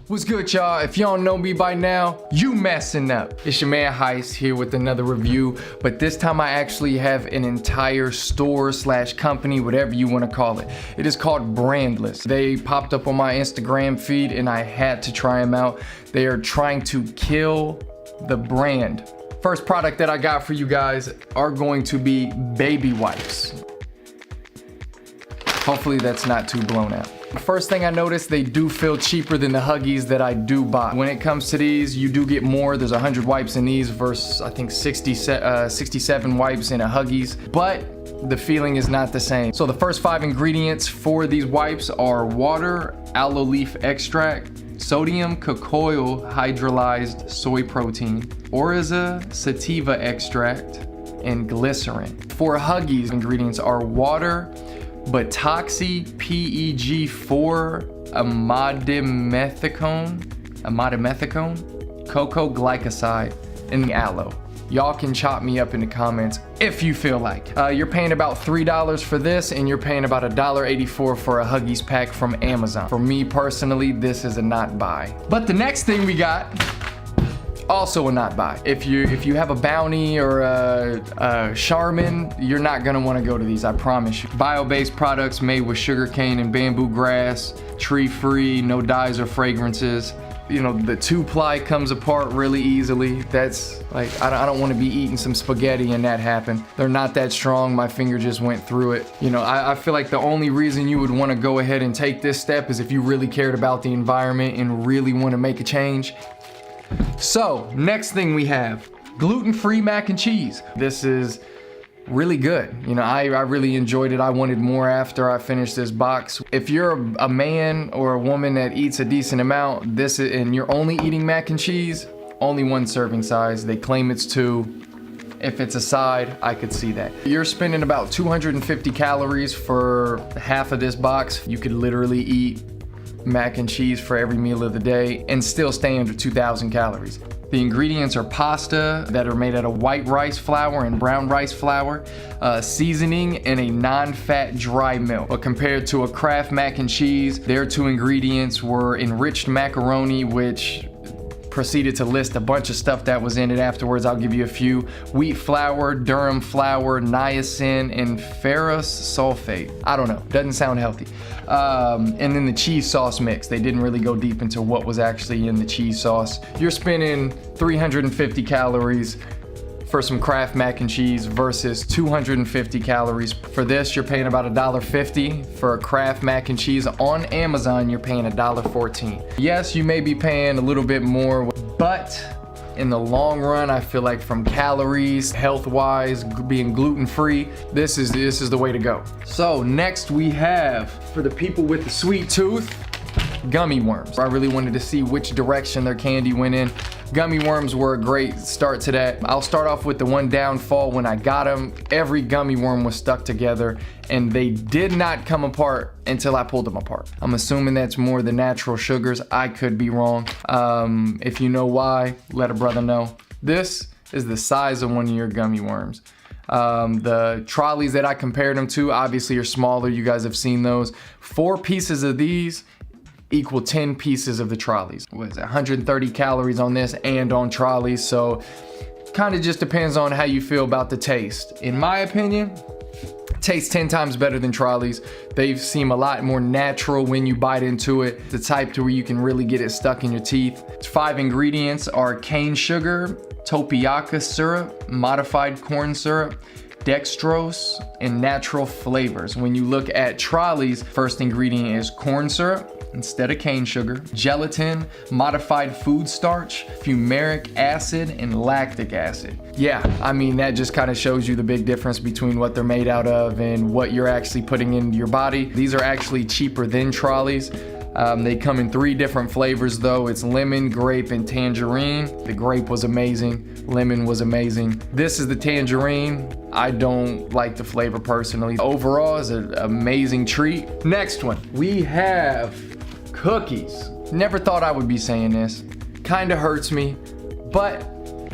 What's good, y'all? If you don't know me by now, you messing up. It's your man Heist here with another review, but this time I actually have an entire store slash company, whatever you want to call it. It is called Brandless. They popped up on my Instagram feed and I had to try them out. They are trying to kill the brand. First product that I got for you guys are going to be baby wipes. Hopefully that's not too blown out. First thing I noticed, they do feel cheaper than the Huggies that I do buy. When it comes to these, you do get more. There's 100 wipes in these versus I think 67 wipes in a Huggies, but the feeling is not the same. So the first 5 ingredients for these wipes are water, aloe leaf extract, sodium cocoyl hydrolyzed soy protein, Oriza sativa extract, and glycerin. For Huggies, ingredients are water, Betoxy PEG4 amidimethicone, cocoa glycoside, and aloe. Y'all can chop me up in the comments if you feel like. You're paying about $3 for this, and you're paying about $1.84 for a Huggies pack from Amazon. For me personally, this is a not buy. But the next thing we got, also a not buy. If you have a Bounty or a Charmin, you're not gonna wanna go to these, I promise you. Bio-based products made with sugarcane and bamboo grass, tree-free, no dyes or fragrances. You know, the 2-ply comes apart really easily. That's like, I don't wanna be eating some spaghetti and that happen. They're not that strong, my finger just went through it. You know, I feel like the only reason you would wanna go ahead and take this step is if you really cared about the environment and really wanna make a change. So, next thing we have, gluten-free mac and cheese. This is really good. You know, I really enjoyed it. I wanted more after I finished this box. If you're a man or a woman that eats a decent amount, and you're only eating mac and cheese, only 1 serving size. They claim it's 2. If it's a side, I could see that. You're spending about 250 calories for half of this box. You could literally eat mac and cheese for every meal of the day and still stay under 2,000 calories. The ingredients are pasta that are made out of white rice flour and brown rice flour, seasoning, and a non-fat dry milk. But compared to a Kraft mac and cheese, their 2 ingredients were enriched macaroni, which proceeded to list a bunch of stuff that was in it afterwards. I'll give you a few. Wheat flour, durum flour, niacin, and ferrous sulfate. I don't know, doesn't sound healthy. And then the cheese sauce mix. They didn't really go deep into what was actually in the cheese sauce. You're spending 350 calories for some Kraft mac and cheese versus 250 calories. For this, you're paying about $1.50. For a Kraft mac and cheese on Amazon, you're paying $1.14. Yes, you may be paying a little bit more, but in the long run, I feel like from calories, health-wise, being gluten-free, this is the way to go. So next we have, for the people with the sweet tooth, gummy worms. I really wanted to see which direction their candy went in. Gummy worms were a great start to that. I'll start off with the one downfall. When I got them, every gummy worm was stuck together and they did not come apart until I pulled them apart. I'm assuming that's more the natural sugars. I could be wrong. If you know why, let a brother know. This is the size of one of your gummy worms. The trolleys that I compared them to obviously are smaller. You guys have seen those. 4 pieces of these equal 10 pieces of the trolleys. What is it, 130 calories on this and on trolleys, so kind of just depends on how you feel about the taste. In my opinion, it tastes 10 times better than trolleys. They seem a lot more natural when you bite into it. The type to where you can really get it stuck in your teeth. 5 ingredients are cane sugar, tapioca syrup, modified corn syrup, dextrose, and natural flavors. When you look at trolleys, first ingredient is corn syrup instead of cane sugar, gelatin, modified food starch, fumaric acid, and lactic acid. Yeah, I mean, that just kind of shows you the big difference between what they're made out of and what you're actually putting into your body. These are actually cheaper than trolleys. They come in 3 different flavors though. It's lemon, grape, and tangerine. The grape was amazing. Lemon was amazing. This is the tangerine. I don't like the flavor personally. Overall, it's an amazing treat. Next one, we have cookies. Never thought I would be saying this. Kinda hurts me, but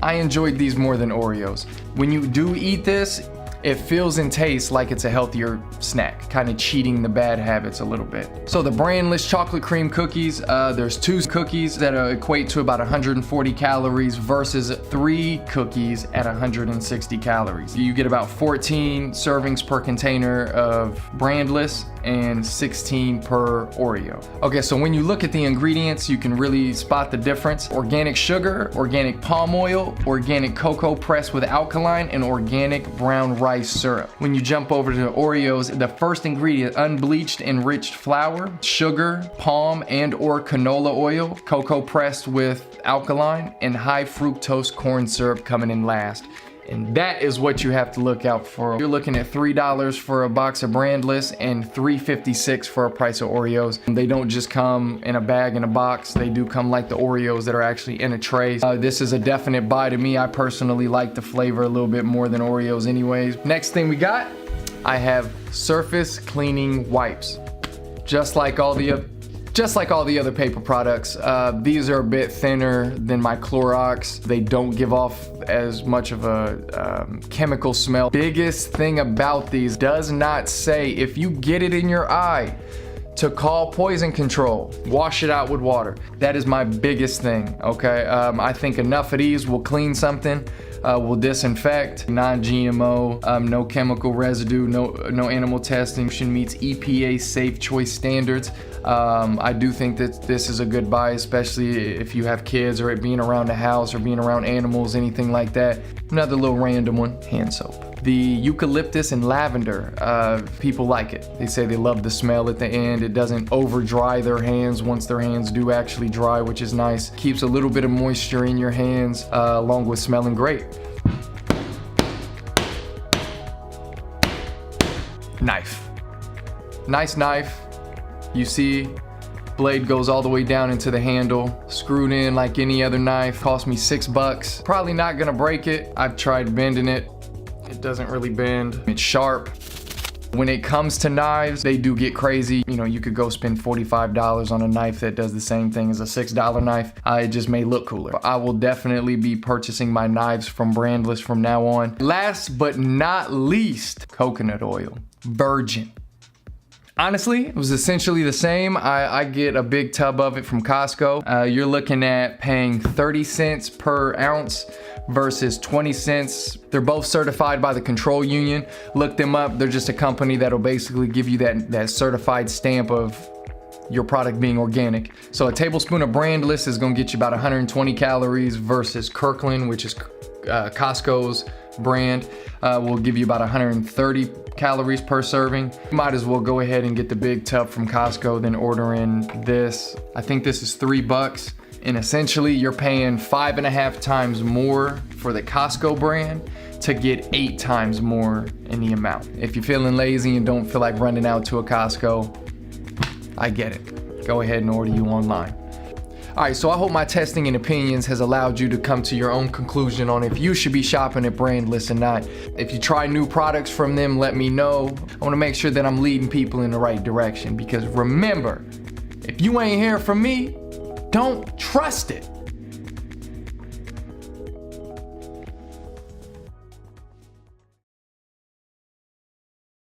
I enjoyed these more than Oreos. When you do eat this, it feels and tastes like it's a healthier snack, kind of cheating the bad habits a little bit. So the Brandless chocolate cream cookies, there's 2 cookies that equate to about 140 calories versus 3 cookies at 160 calories. You get about 14 servings per container of Brandless and 16 per Oreo. Okay, so when you look at the ingredients, you can really spot the difference. Organic sugar, organic palm oil, organic cocoa pressed with alkaline, and organic brown rice syrup. When you jump over to the Oreos, the first ingredient, unbleached enriched flour, sugar, palm and or canola oil, cocoa pressed with alkaline, and high fructose corn syrup coming in last. And that is what you have to look out for. You're looking at $3 for a box of Brandless and $3.56 for a price of Oreos. They don't just come in a bag in a box. They do come like the Oreos that are actually in a tray. This is a definite buy to me. I personally like the flavor a little bit more than Oreos anyways. Next thing we got, I have surface cleaning wipes. Just like all the other paper products, these are a bit thinner than my Clorox. They don't give off as much of a chemical smell. Biggest thing about these, does not say if you get it in your eye to call poison control, wash it out with water. That is my biggest thing, okay? I think enough of these will clean something. Will disinfect, non-GMO, no chemical residue, no animal testing, meets EPA safe choice standards. I do think that this is a good buy, especially if you have kids or it being around the house or being around animals, anything like that. Another little random one, hand soap. The eucalyptus and lavender, people like it. They say they love the smell at the end. It doesn't over dry their hands once their hands do actually dry, which is nice. Keeps a little bit of moisture in your hands, along with smelling great. Knife. Nice knife. You see, blade goes all the way down into the handle, screwed in like any other knife. Cost me $6. Probably not gonna break it. I've tried bending it. It doesn't really bend. It's sharp. When it comes to knives, they do get crazy. You know, you could go spend $45 on a knife that does the same thing as a $6 knife. It just may look cooler. I will definitely be purchasing my knives from Brandless from now on. Last but not least, coconut oil. Virgin. Honestly, it was essentially the same. I get a big tub of it from Costco. You're looking at paying 30 cents per ounce versus 20 cents. They're both certified by the Control Union. Look them up. They're just a company that'll basically give you that certified stamp of your product being organic. So a tablespoon of Brandless is gonna get you about 120 calories versus Kirkland, which is Costco's brand, will give you about 130 calories per serving. You might as well go ahead and get the big tub from Costco, then order in this. I think this is $3, and essentially you're paying 5.5 times more for the Costco brand to get 8 times more in the amount. If you're feeling lazy and don't feel like running out to a Costco, I get it. Go ahead and order you online. All right, so I hope my testing and opinions has allowed you to come to your own conclusion on if you should be shopping at Brandless or not. If you try new products from them, let me know. I wanna make sure that I'm leading people in the right direction, because remember, if you ain't hear from me, don't trust it.